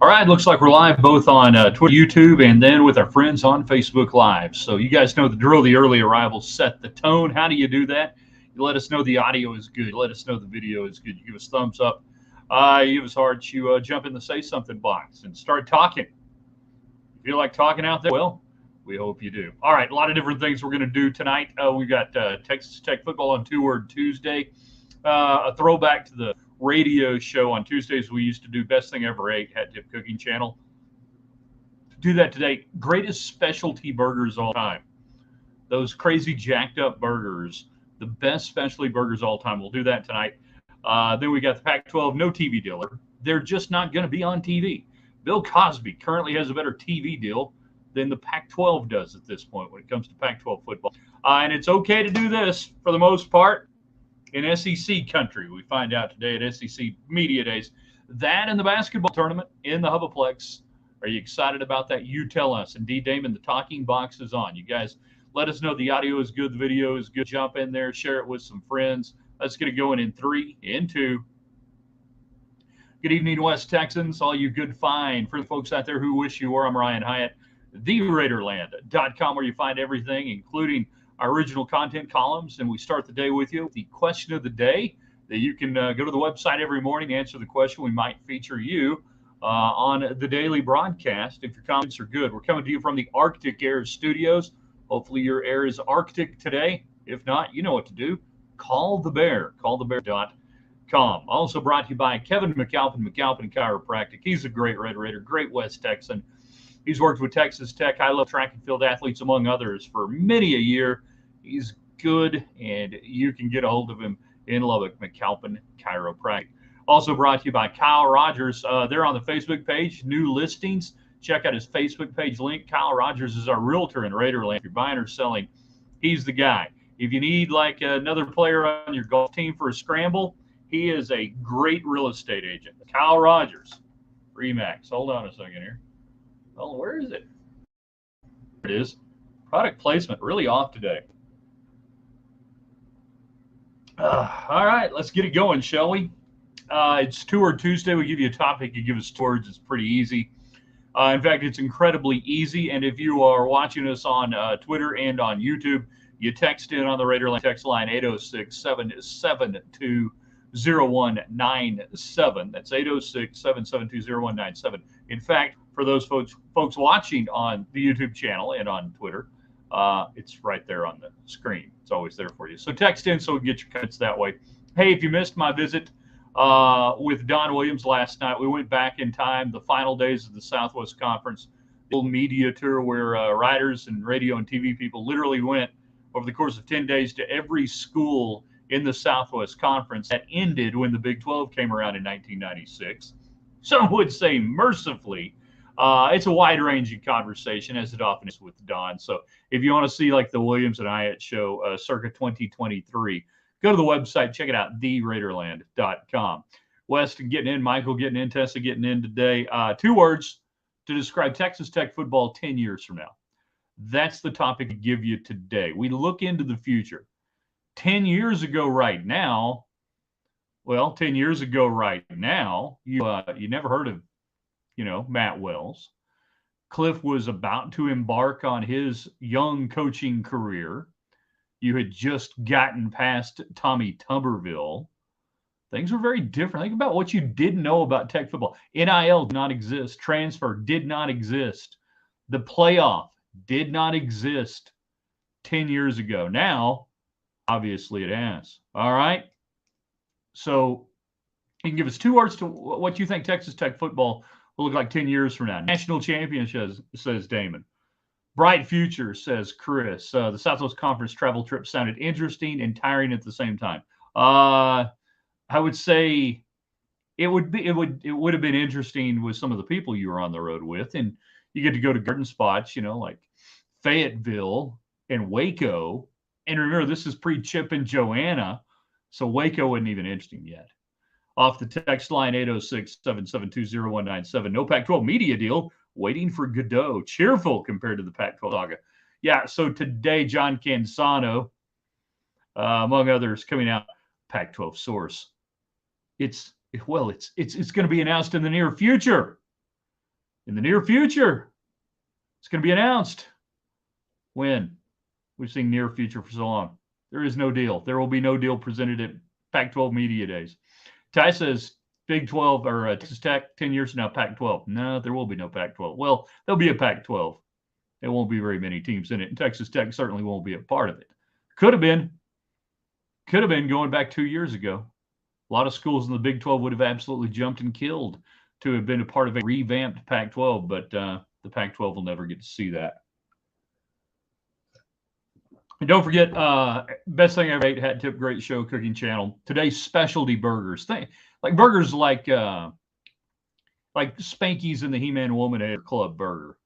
All right, looks like we're live both on Twitter, YouTube, and then with our friends on Facebook Live. So you guys know the drill. The early arrivals set the tone. How do you do that? You let us know the audio is good. You let us know the video is good. You give us thumbs up. You give us hearts. You jump in the say something box and start talking. If you like talking out there, well, we hope you do. All right, a lot of different things we're going to do tonight. We've got Texas Tech football on Two Word Tuesday, a throwback to the radio show on Tuesdays. We used to do Best Thing Ever Ate, Hat Tip Cooking Channel. Do that today. Greatest specialty burgers all time. Those crazy jacked up burgers, the best specialty burgers all time. We'll do that tonight. Then we got the Pac-12 no TV dealer. They're just not going to be on TV. Bill Cosby currently has a better TV deal than the Pac-12 does at this point when it comes to Pac-12 football. And it's okay to do this for the most part in SEC country. We find out today at SEC Media Days. That and the basketball tournament in the Hubaplex. Are you excited about that? You tell us. And D. Damon, the talking box is on. You guys let us know the audio is good, the video is good. Jump in there, share it with some friends. Let's get it going in 3, in 2. Good evening, West Texans, all you good fine for the folks out there who wish you were. I'm Ryan Hyatt, theraiderland.com, where you find everything, including our original content columns. And we start the day with you with the question of the day that you can go to the website every morning, answer the question. We might feature you on the daily broadcast if your comments are good. We're coming to you from the Arctic Air Studios. Hopefully your air is Arctic today. If not, you know what to do. Call the Bear. CallTheBear.com. Also brought to you by Kevin McAlpin Chiropractic. He's a great Red Raider, great West Texan. He's worked with Texas Tech, high level track and field athletes, among others, for many a year. He's good, and you can get a hold of him in Lubbock, McAlpin Chiropractic. Also brought to you by Kyle Rogers. They're on the Facebook page, new listings. Check out his Facebook page link. Kyle Rogers is our realtor in Raiderland. If you're buying or selling, he's the guy. If you need like another player on your golf team for a scramble, he is a great real estate agent. Kyle Rogers, Remax. Hold on a second here. Oh, where is it? There it is. Product placement really off today. All right, let's get it going, shall we? It's Two Word Tuesday. We give you a topic, you give us 2 words. It's pretty easy. In fact, it's incredibly easy. And if you are watching us on Twitter and on YouTube, you text in on the Raiderland text line 806-772-0197. That's 806-772-0197. In fact, for those folks watching on the YouTube channel and on Twitter, it's right there on the screen. It's always there for you. So text in so we can get your comments that way. Hey, if you missed my visit with Don Williams last night, we went back in time, the final days of the Southwest Conference, the little media tour where writers and radio and TV people literally went over the course of 10 days to every school in the Southwest Conference. That ended when the Big 12 came around in 1996. Some would say mercifully. It's a wide-ranging conversation, as it often is with Don. So if you want to see like the Williams and Hyatt show circa 2023, go to the website, check it out, theraiderland.com. West getting in, Michael getting in, Tessa getting in today. 2 words to describe Texas Tech football 10 years from now. That's the topic to give you today. We look into the future. 10 years ago right now, well, 10 years ago right now, you never heard of, Matt Wells. Cliff was about to embark on his young coaching career. You had just gotten past Tommy Tuberville. Things were very different. Think about what you didn't know about Tech football. NIL did not exist. Transfer did not exist. The playoff did not exist 10 years ago. Now, obviously it has. All right. So you can give us 2 words to what you think Texas Tech football will look like 10 years from now. National championship, says Damon. Bright future, says Chris. The Southwest Conference travel trip sounded interesting and tiring at the same time. I would say it would have been interesting with some of the people you were on the road with, and you get to go to garden spots, like Fayetteville and Waco. And remember, this is pre-Chip and Joanna, so Waco wasn't even interesting yet. Off the text line 806-772-0197. No Pac-12 media deal. Waiting for Godot. Cheerful compared to the Pac-12 saga. Yeah, so today, John Canzano, among others, coming out, Pac-12 source. It's going to be announced in the near future. in the near future. It's going to be announced. When? We've seen near future for so long. There is no deal. There will be no deal presented at Pac-12 Media Days. Ty says Big 12 or Texas Tech 10 years from now, Pac-12. No, there will be no Pac-12. Well, there'll be a Pac-12. There won't be very many teams in it, and Texas Tech certainly won't be a part of it. Could have been going back 2 years ago. A lot of schools in the Big 12 would have absolutely jumped and killed to have been a part of a revamped Pac-12, but the Pac-12 will never get to see that. And don't forget, best thing I ever ate, Hat Tip, great show, cooking channel. Today's specialty burgers, like burgers like Spanky's and the He-Man Woman Club burger,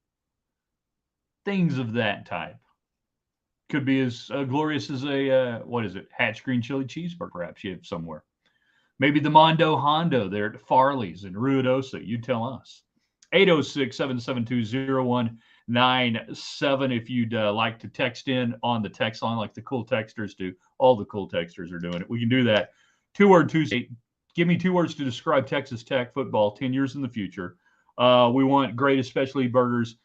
things of that type. Could be as glorious as a Hatch green chili cheeseburger, perhaps you have somewhere. Maybe the Mondo Hondo there at Farley's in Ruidosa. You tell us. 806-772-0197 if you'd like to text in on the text line like the cool texters do. All the cool texters are doing it. We can do that. 2-word Tuesday. Give me 2 words to describe Texas Tech football 10 years in the future. We want great, especially burgers.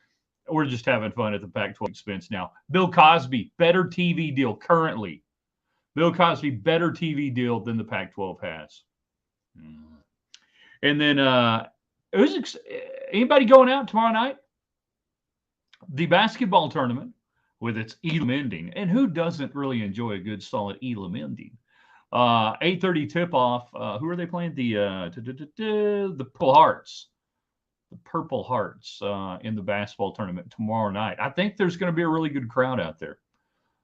We're just having fun at the Pac-12 expense now. Bill Cosby, better TV deal currently. Bill Cosby, better TV deal than the Pac-12 has. And then anybody going out tomorrow night? The basketball tournament with its Elam ending. And who doesn't really enjoy a good, solid Elam ending? 8:30 tip-off. Who are they playing? The Purple Hearts. The Purple Hearts in the basketball tournament tomorrow night. I think there's going to be a really good crowd out there.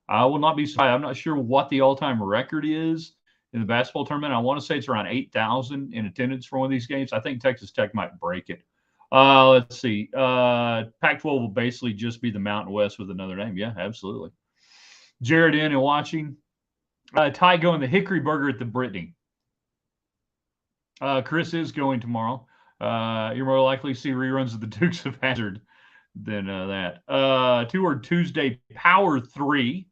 I will not be surprised. I'm not sure what the all-time record is in the basketball tournament. I want to say it's around 8,000 in attendance for one of these games. I think Texas Tech might break it. Let's see. Pac-12 will basically just be the Mountain West with another name. Yeah, absolutely. Jared in and watching. Ty going the Hickory Burger at the Brittany. Chris is going tomorrow. You're more likely to see reruns of the Dukes of Hazzard than that. 2-word Tuesday Power 3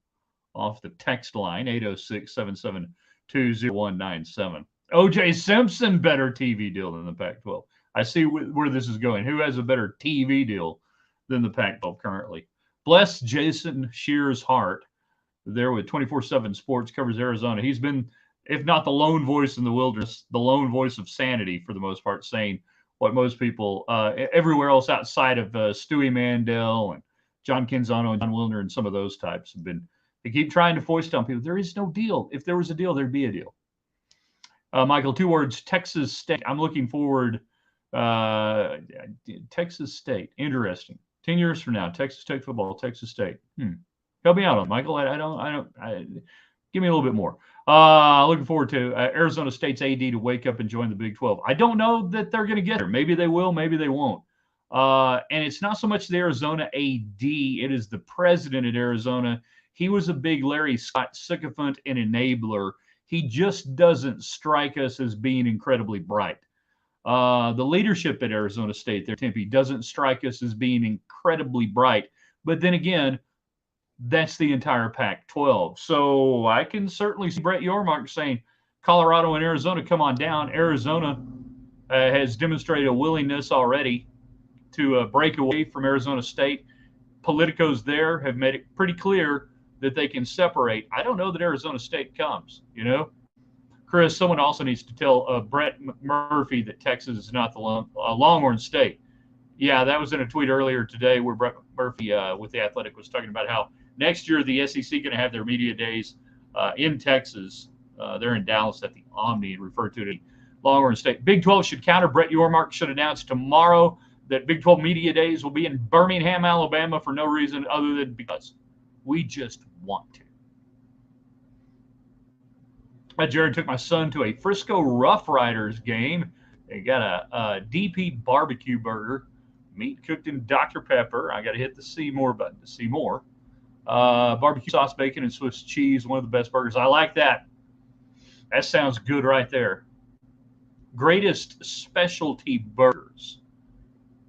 off the text line, 806-772-0197. O.J. Simpson, better TV deal than the Pac-12. I see where this is going. Who has a better TV deal than the Pac-12 currently? Bless Jason Shear's heart there with 24/7 Sports, covers Arizona. He's been, if not the lone voice in the wilderness, the lone voice of sanity for the most part, saying what most people everywhere else outside of Stewie Mandel and John Canzano and John Wilner and some of those types have been. They keep trying to foist on people. There is no deal. If there was a deal, there'd be a deal. Michael, 2 words, Texas State. I'm looking forward. Texas State. Interesting. 10 years from now, Texas Tech football, Texas State. Help me out on Michael. Give me a little bit more. Looking forward to Arizona State's AD to wake up and join the Big 12. I don't know that they're going to get there. Maybe they will. Maybe they won't. And it's not so much the Arizona AD. It is the president at Arizona. He was a big Larry Scott sycophant and enabler. He just doesn't strike us as being incredibly bright. The leadership at Arizona State there, Tempe, doesn't strike us as being incredibly bright. But then again, that's the entire Pac-12. So I can certainly see Brett Yormark saying, Colorado and Arizona, come on down. Arizona has demonstrated a willingness already to break away from Arizona State. Politicos there have made it pretty clear that they can separate. I don't know that Arizona State comes, Chris, someone also needs to tell Brett Murphy that Texas is not the Longhorn State. Yeah, that was in a tweet earlier today where Brett Murphy with The Athletic was talking about how next year the SEC going to have their media days in Texas. They're in Dallas at the Omni and referred to it as Longhorn State. Big 12 should counter. Brett Yormark should announce tomorrow that Big 12 media days will be in Birmingham, Alabama for no reason other than because we just want to. Jared took my son to a Frisco Rough Riders game. They got a DP barbecue burger, meat cooked in Dr. Pepper. I got to hit the see more button to see more. Barbecue sauce, bacon, and Swiss cheese. One of the best burgers. I like that. That sounds good right there. Greatest specialty burgers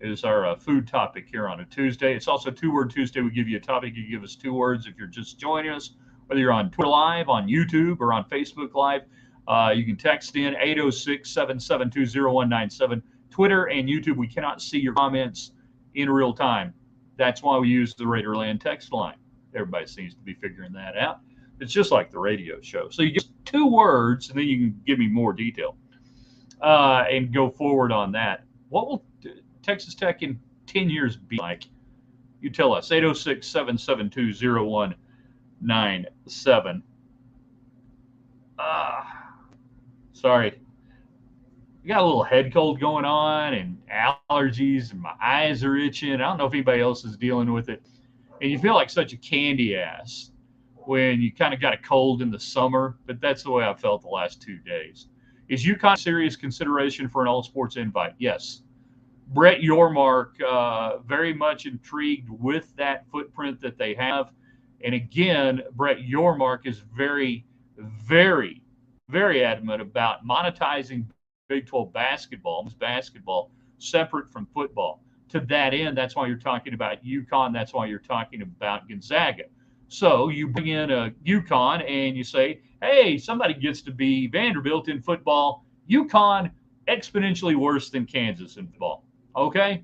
is our food topic here on a Tuesday. It's also 2-word Tuesday. We give you a topic. You give us 2 words if you're just joining us. Whether you're on Twitter Live, on YouTube, or on Facebook Live, you can text in 806-772-0197. Twitter and YouTube, we cannot see your comments. in real time. That's why we use the Raiderland text line. Everybody seems to be figuring that out. It's just like the radio show. So you get 2 words, and then you can give me more detail and go forward on that. What will Texas Tech in 10 years be like? You tell us. 806-772-0197. Sorry. I got a little head cold going on and allergies, and my eyes are itching. I don't know if anybody else is dealing with it. And you feel like such a candy ass when you kind of got a cold in the summer, but that's the way I felt the last 2 days. Is UConn serious consideration for an all-sports invite? Yes. Brett Yormark, very much intrigued with that footprint that they have. And again, Brett Yormark is very, very, very adamant about monetizing Big 12 basketball separate from football. To that end, that's why you're talking about UConn. That's why you're talking about Gonzaga. So you bring in a UConn and you say, hey, somebody gets to be Vanderbilt in football. UConn, exponentially worse than Kansas in football. Okay?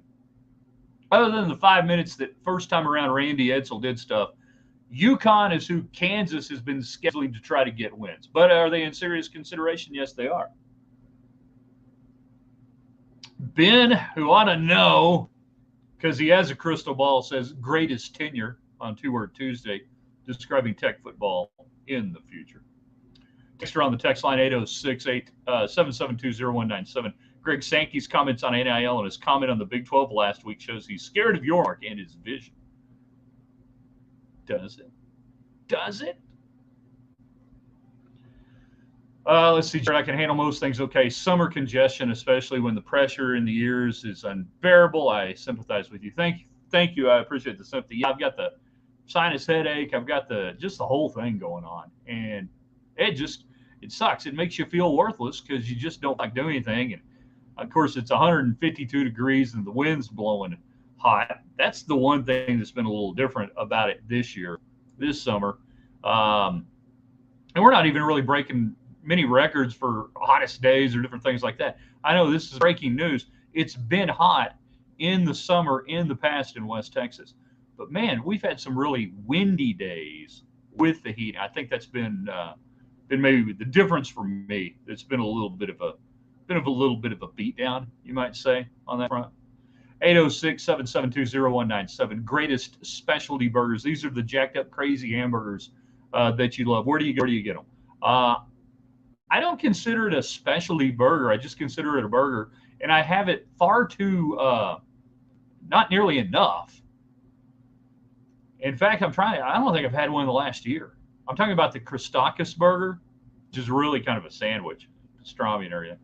Other than the 5 minutes that first time around Randy Edsall did stuff, UConn is who Kansas has been scheduling to try to get wins. But are they in serious consideration? Yes, they are. Ben, who ought to know, because he has a crystal ball, says greatest tenure on Two Word Tuesday, describing Tech football in the future. Text on the text line 806-772-0197. Greg Sankey's comments on NIL and his comment on the Big 12 last week shows he's scared of Yormark and his vision. Does it? Does it? Let's see, Jared, I can handle most things okay. Summer congestion, especially when the pressure in the ears is unbearable. I sympathize with you. Thank you. I appreciate the sympathy. Yeah, I've got the sinus headache. I've got the whole thing going on. And it sucks. It makes you feel worthless because you just don't like doing anything. And, of course, it's 152 degrees and the wind's blowing hot. That's the one thing that's been a little different about it this summer. And we're not even really breaking many records for hottest days or different things like that. I know this is breaking news. It's been hot in the summer in the past in West Texas. But, man, we've had some really windy days with the heat. I think that's been maybe the difference for me. It's been a little bit of a beatdown, you might say, on that front. 806-772-0197. Greatest specialty burgers. These are the jacked up crazy hamburgers that you love. Where do you get them? I don't consider it a specialty burger. I just consider it a burger, and I have it far too not nearly enough. In fact, I don't think I've had one in the last year. I'm talking about the Christakis burger, which is really kind of a sandwich, pastrami and everything.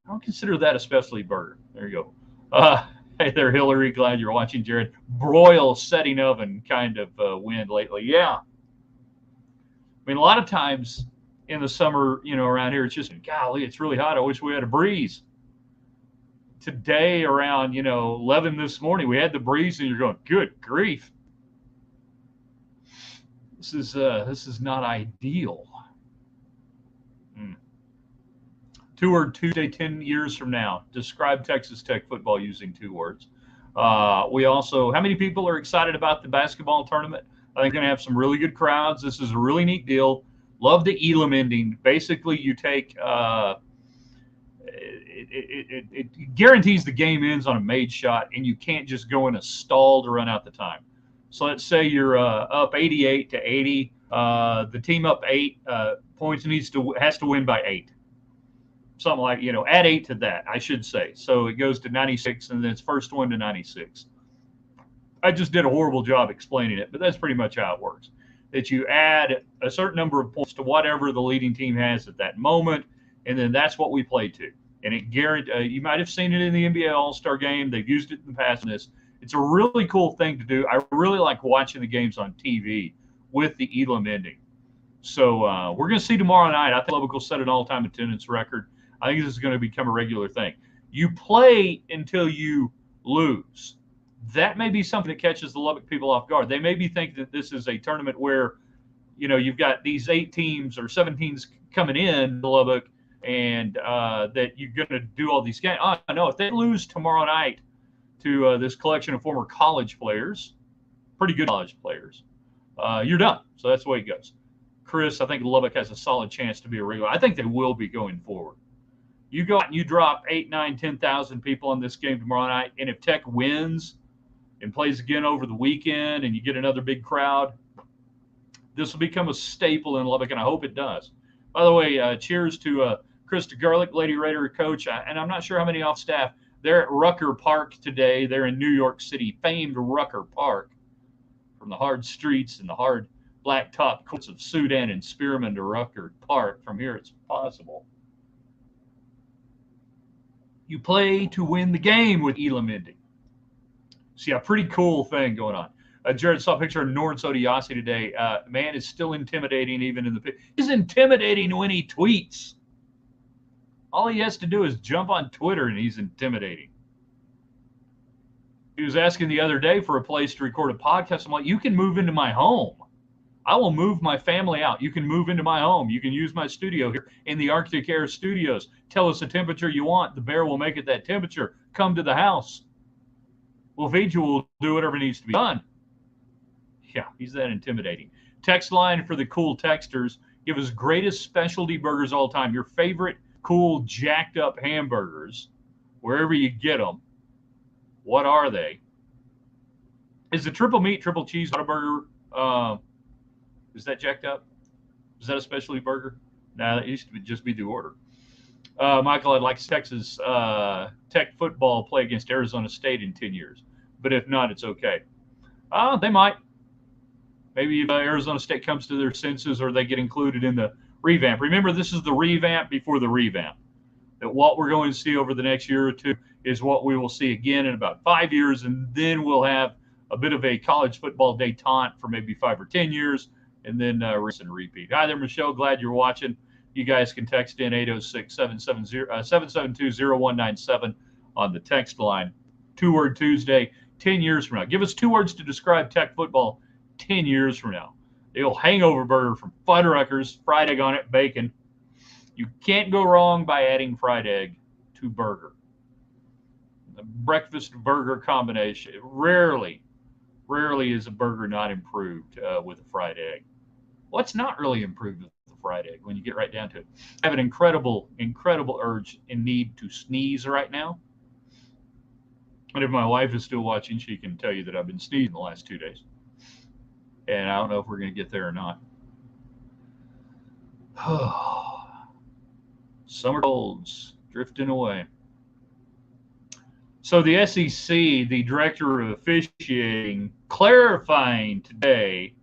I don't consider that a specialty burger. There you go. Hey there, Hillary. Glad you're watching, Jared. Broil setting oven kind of wind lately. Yeah. I mean, a lot of times in the summer, around here, it's just, golly, it's really hot. I wish we had a breeze. Today around, 11 this morning, we had the breeze, and you're going, good grief. This is not ideal. Two Word Tuesday, 10 years from now. Describe Texas Tech football using 2 words. We also, how many people are excited about the basketball tournament? I think we're going to have some really good crowds. This is a really neat deal. Love the Elam ending. Basically, you take it guarantees the game ends on a made shot, and you can't just go in a stall to run out the time. So let's say you're up 88-80. The team up 8 points has to win by 8. Something like, add 8 to that, I should say. So it goes to 96, and then it's first one to 96. I just did a horrible job explaining it, but that's pretty much how it works. That you add a certain number of points to whatever the leading team has at that moment, and then that's what we play to. And it you might have seen it in the NBA All-Star Game. They've used it in the past in this. It's a really cool thing to do. I really like watching the games on TV with the Elam ending. So we're going to see tomorrow night. I think Lubbock will set an all-time attendance record. I think this is going to become a regular thing. You play until you lose. That may be something that catches the Lubbock people off guard. They maybe think that this is a tournament where, you've got these 8 teams or 7 teams coming in to Lubbock, and that you're going to do all these games. Oh, no, if they lose tomorrow night to this collection of former college players, pretty good college players, you're done. So that's the way it goes. Chris, I think Lubbock has a solid chance to be a regular. I think they will be going forward. You go out and you drop 8, 9, 10,000 people on this game tomorrow night, and if Tech wins and plays again over the weekend and you get another big crowd, this will become a staple in Lubbock, and I hope it does. By the way, cheers to Krista Garlick, Lady Raider coach, and I'm not sure how many off staff. They're at Rucker Park today. They're in New York City, famed Rucker Park, from the hard streets and the hard blacktop courts of Sudan and Spearman to Rucker Park. From here, it's possible. You play to win the game with Elam Indy. See, a pretty cool thing going on. Jared saw a picture of Norris Odiasi today. Man is still intimidating even in the picture. He's intimidating when he tweets. All he has to do is jump on Twitter and he's intimidating. He was asking the other day for a place to record a podcast. I'm like, you can move into my home. I will move my family out. You can move into my home. You can use my studio here in the Arctic Air Studios. Tell us the temperature you want. The bear will make it that temperature. Come to the house. We'll feed you. We'll do whatever needs to be done. Yeah, he's that intimidating. Text line for the cool texters. Give us greatest specialty burgers all time. Your favorite cool jacked up hamburgers, wherever you get them. What are they? Is the triple meat, triple cheese burger? Is that jacked up? Is that a specialty burger? No, that used to just be the order. Michael, I'd like Texas Tech football play against Arizona State in 10 years. But if not, it's okay. They might. Maybe if Arizona State comes to their senses or they get included in the revamp. Remember, this is the revamp before the revamp. That what we're going to see over the next year or two is what we will see again in about 5 years, and then we'll have a bit of a college football detente for maybe 5 or 10 years, and then rinse and repeat. Hi there, Michelle. Glad you're watching. You guys can text in 806-772-0197 on the text line. 2-word Tuesday, 10 years from now. Give us 2 words to describe Tech football 10 years from now. The old hangover burger from Fuddruckers, fried egg on it, bacon. You can't go wrong by adding fried egg to burger. The breakfast burger combination. Rarely is a burger not improved with a fried egg. Well, it's not really improved with the fried egg when you get right down to it. I have an incredible urge and need to sneeze right now. And if my wife is still watching, she can tell you that I've been sneezing the last 2 days. And I don't know if we're going to get there or not. Summer colds drifting away. So the SEC, the director of officiating, clarifying today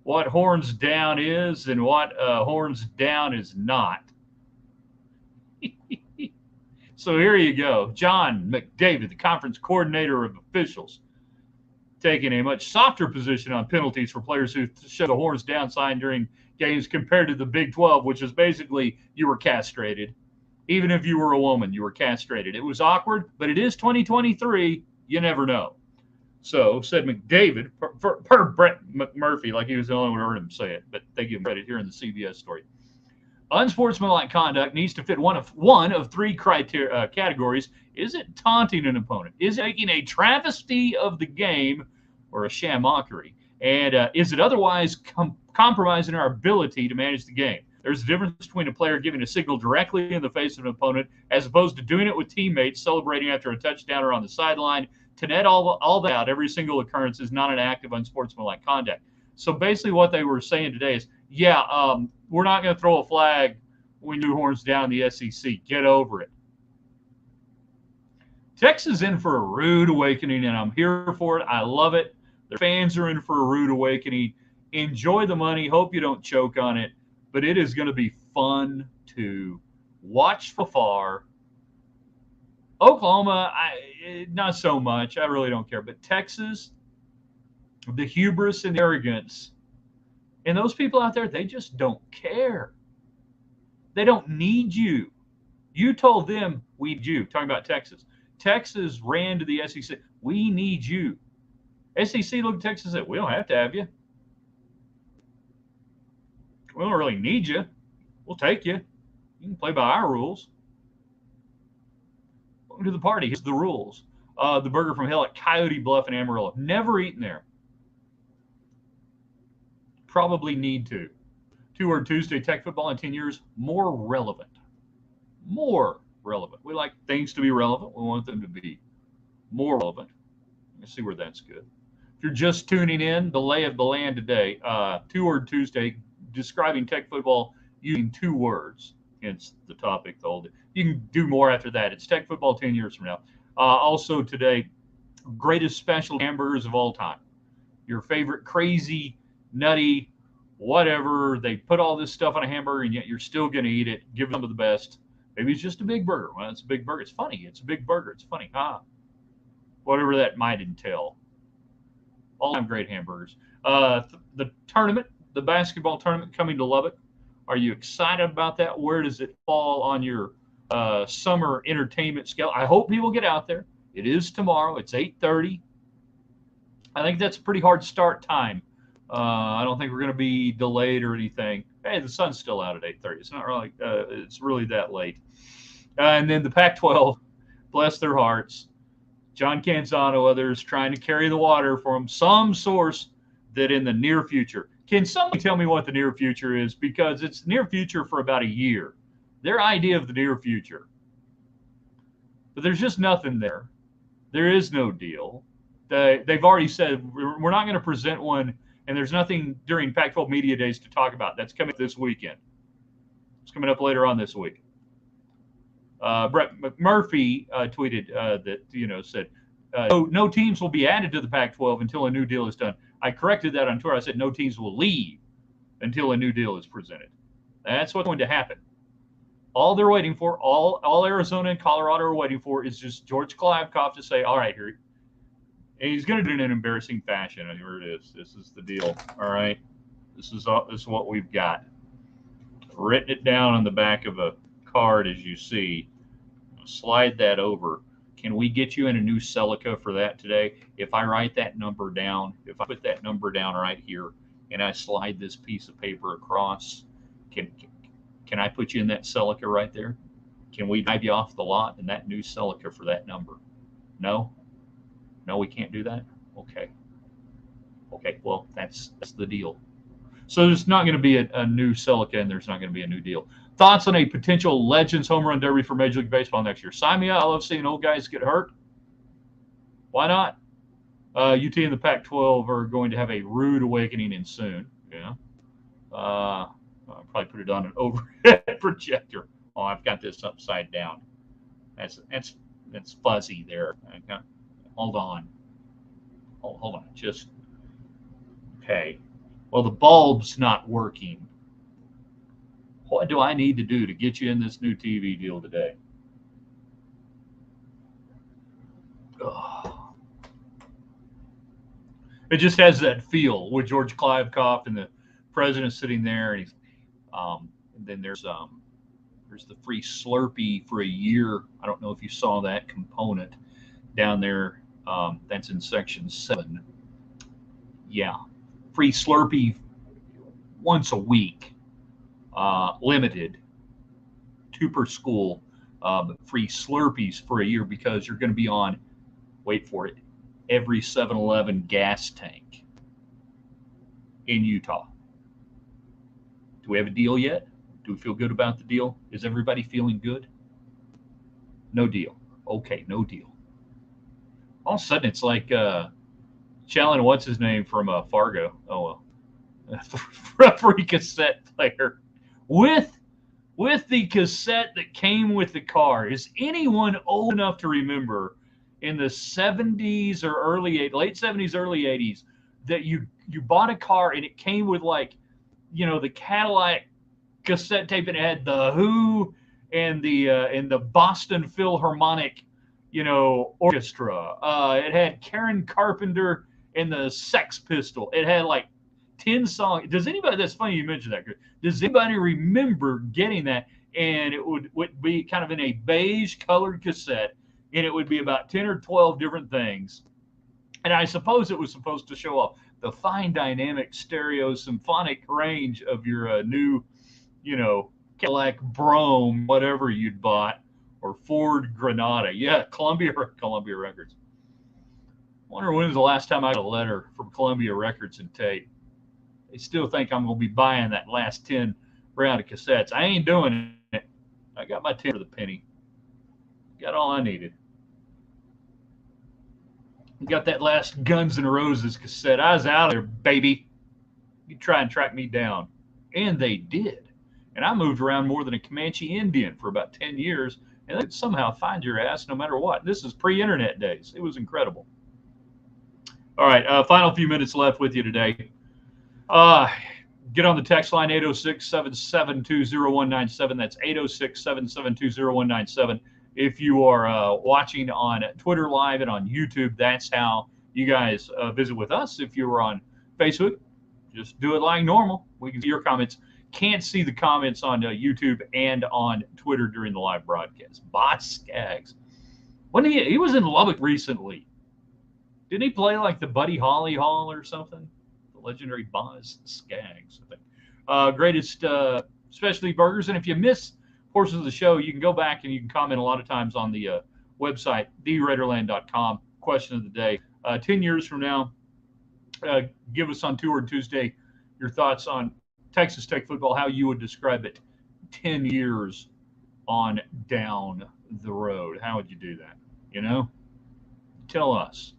what horns down is and what horns down is not. So here you go. John McDavid, the conference coordinator of officials, taking a much softer position on penalties for players who show the horns down sign during games compared to the Big 12, which is basically you were castrated. Even if you were a woman, you were castrated. It was awkward, but it is 2023. You never know. So, said McDavid, per Brett McMurphy, like he was the only one who heard him say it, but they give him credit here in the CBS story. Unsportsmanlike conduct needs to fit one of 3 criteria categories. Is it taunting an opponent? Is it making a travesty of the game or a sham mockery? And is it otherwise compromising our ability to manage the game? There's a difference between a player giving a signal directly in the face of an opponent as opposed to doing it with teammates celebrating after a touchdown or on the sideline. To net all that out, every single occurrence is not an act of unsportsmanlike conduct. So basically what they were saying today is, we're not going to throw a flag when you horns down the SEC. Get over it. Texas is in for a rude awakening, and I'm here for it. I love it. Their fans are in for a rude awakening. Enjoy the money. Hope you don't choke on it. But it is going to be fun to watch from afar. Oklahoma, not so much. I really don't care. But Texas, the hubris and the arrogance, and those people out there, they just don't care. They don't need you. You told them we need you. Talking about Texas. Texas ran to the SEC. We need you. SEC looked at Texas and said, we don't have to have you. We don't really need you. We'll take you. You can play by our rules. Welcome to the party. Here's the rules. The Burger from Hell at Coyote Bluff in Amarillo. Never eaten there. Probably need to. Two-word Tuesday, Tech football in 10 years, more relevant. More relevant. We like things to be relevant. We want them to be more relevant. Let's see where that's good. If you're just tuning in, the lay of the land today, two-word Tuesday, describing Tech football using 2 words. Hence the topic. You can do more after that. It's Tech football 10 years from now. Also today, greatest special hamburgers of all time. Your favorite crazy, nutty, whatever. They put all this stuff on a hamburger, and yet you're still going to eat it. Give them the best. Maybe it's just a big burger. Well, it's a big burger. It's funny. It's a big burger. It's funny. Whatever that might entail. All-time great hamburgers. The tournament, the basketball tournament coming to Lubbock. Are you excited about that? Where does it fall on your summer entertainment scale? I hope people get out there. It is tomorrow. It's 8:30. I think that's a pretty hard start time. I don't think we're going to be delayed or anything. Hey, the sun's still out at 8:30. It's not really, it's really that late. And then the Pac-12, bless their hearts, John Canzano, others trying to carry the water from some source that in the near future. Can somebody tell me what the near future is? Because it's near future for about a year. Their idea of the near future. But there's just nothing there. There is no deal. They've already said we're not going to present one, and there's nothing during Pac-12 Media Days to talk about. That's coming up this weekend. It's coming up later on this week. Brett McMurphy tweeted that, said, no teams will be added to the Pac-12 until a new deal is done. I corrected that on Twitter. I said no teams will leave until a new deal is presented. That's what's going to happen. All they're waiting for, all Arizona and Colorado are waiting for, is just George Kliavkoff to say, all right, here. And he's going to do it in an embarrassing fashion. And here it is. This is the deal. All right. This is what we've got. Written it down on the back of a card, as you see. Slide that over. Can we get you in a new Celica for that today? If I write that number down, if I put that number down right here, and I slide this piece of paper across, can I put you in that Celica right there? Can we drive you off the lot in that new Celica for that number? No? No, we can't do that? Okay. Okay, well, that's the deal. So there's not going to be a new Celica, and there's not going to be a new deal. Thoughts on a potential Legends Home Run Derby for Major League Baseball next year? Sign me up. I love seeing old guys get hurt. Why not? UT and the Pac-12 are going to have a rude awakening in soon. Yeah. I'll probably put it on an overhead projector. Oh, I've got this upside down. That's fuzzy there. Hold on. Hold on. Just okay. Well, the bulb's not working. What do I need to do to get you in this new TV deal today? Oh. It just has that feel with George Kliavkoff and the president sitting there, and then there's the free Slurpee for a year. I don't know if you saw that component down there. That's in section 7. Yeah, free Slurpee once a week. Limited, 2 per school, but free Slurpees for a year because you're going to be on, wait for it, every 7-Eleven gas tank in Utah. Do we have a deal yet? Do we feel good about the deal? Is everybody feeling good? No deal. Okay, no deal. All of a sudden, it's like Challen, what's his name from Fargo? Oh, well. Referee cassette player. With the cassette that came with the car. Is anyone old enough to remember in the 70s or late 70s, early 80s that you bought a car and it came with the Cadillac cassette tape and it had the Who and the Boston Philharmonic, orchestra. It had Karen Carpenter and the Sex Pistol. It had 10 songs. Does anybody, that's funny you mentioned that. Does anybody remember getting that? And it would be kind of in a beige colored cassette, and it would be about 10 or 12 different things. And I suppose it was supposed to show off the fine dynamic stereo symphonic range of your new, Cadillac Brougham, whatever you'd bought, or Ford Granada. Yeah, Columbia Records. Wonder when was the last time I got a letter from Columbia Records and Tape. They still think I'm going to be buying that last 10 round of cassettes. I ain't doing it. I got my 10 for the penny. Got all I needed. Got that last Guns N' Roses cassette. I was out there, baby. You try and track me down. And they did. And I moved around more than a Comanche Indian for about 10 years, and they could somehow find your ass no matter what. This is pre-internet days. It was incredible. All right, final few minutes left with you today. Get on the text line, 806-772-0197. That's 806-772-0197. If you are watching on Twitter Live and on YouTube, that's how you guys visit with us. If you're on Facebook, just do it like normal. We can see your comments. Can't see the comments on YouTube and on Twitter during the live broadcast. Boss Skaggs. When he was in Lubbock recently. Didn't he play like the Buddy Holly Hall or something? The legendary Boss Skaggs, I think. Greatest specialty burgers. And if you miss portions of the show, you can go back and you can comment a lot of times on the website, theraiderland.com. Question of the day. 10 years from now, give us on Tour Tuesday your thoughts on Texas Tech football, how you would describe it 10 years on down the road. How would you do that? You know? Tell us.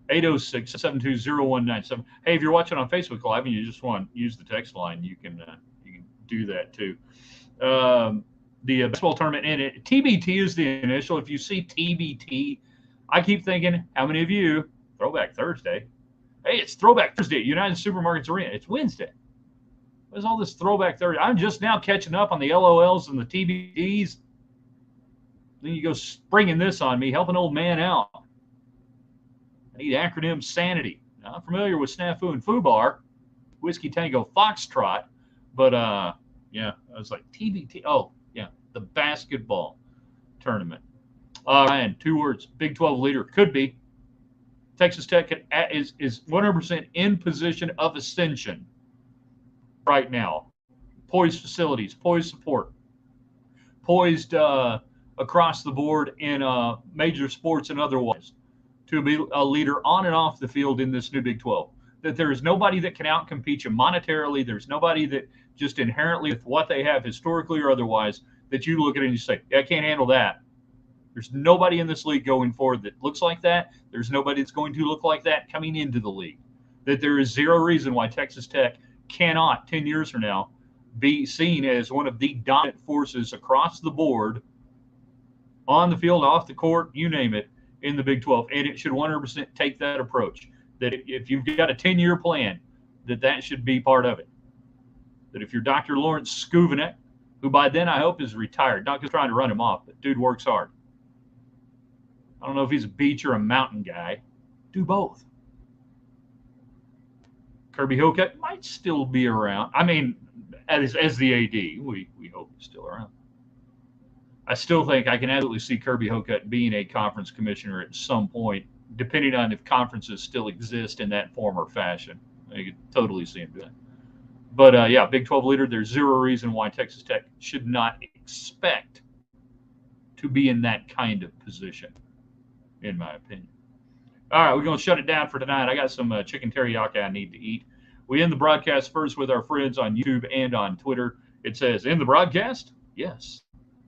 806-720-0197. Hey, if you're watching on Facebook Live and you just want to use the text line, you can do that too. The basketball tournament, and TBT is the initial. If you see TBT, I keep thinking, how many of you, Throwback Thursday, hey, it's Throwback Thursday at United Supermarkets Arena. It's Wednesday. What's all this Throwback Thursday? I'm just now catching up on the LOLs and the TBTs. Then you go springing this on me, help an old man out. I need acronym sanity. Now, I'm familiar with Snafu and Fubar, Whiskey Tango Foxtrot, but yeah, I was like TBT. Oh, yeah, the basketball tournament. Ryan, 2 words, Big 12 leader. Could be. Texas Tech is 100% in position of ascension right now. Poised facilities, poised support, poised across the board in major sports and otherwise to be a leader on and off the field in this new Big 12. That there is nobody that can outcompete you monetarily. There's nobody that just inherently with what they have historically or otherwise that you look at it and you say, yeah, I can't handle that. There's nobody in this league going forward that looks like that. There's nobody that's going to look like that coming into the league. That there is zero reason why Texas Tech cannot, 10 years from now, be seen as one of the dominant forces across the board, on the field, off the court, you name it, in the Big 12. And it should 100% take that approach. That if you've got a 10-year plan, that should be part of it. That if you're Dr. Lawrence Skouvenek, who by then I hope is retired, not because trying to run him off, but dude works hard. I don't know if he's a beach or a mountain guy. Do both. Kirby Hocutt might still be around. I mean, as the AD, we hope he's still around. I still think I can absolutely see Kirby Hocutt being a conference commissioner at some point, depending on if conferences still exist in that form or fashion. I could totally see him doing that. But, yeah, Big 12 leader, there's zero reason why Texas Tech should not expect to be in that kind of position, in my opinion. All right, we're going to shut it down for tonight. I got some chicken teriyaki I need to eat. We end the broadcast first with our friends on YouTube and on Twitter. It says, end the broadcast? Yes.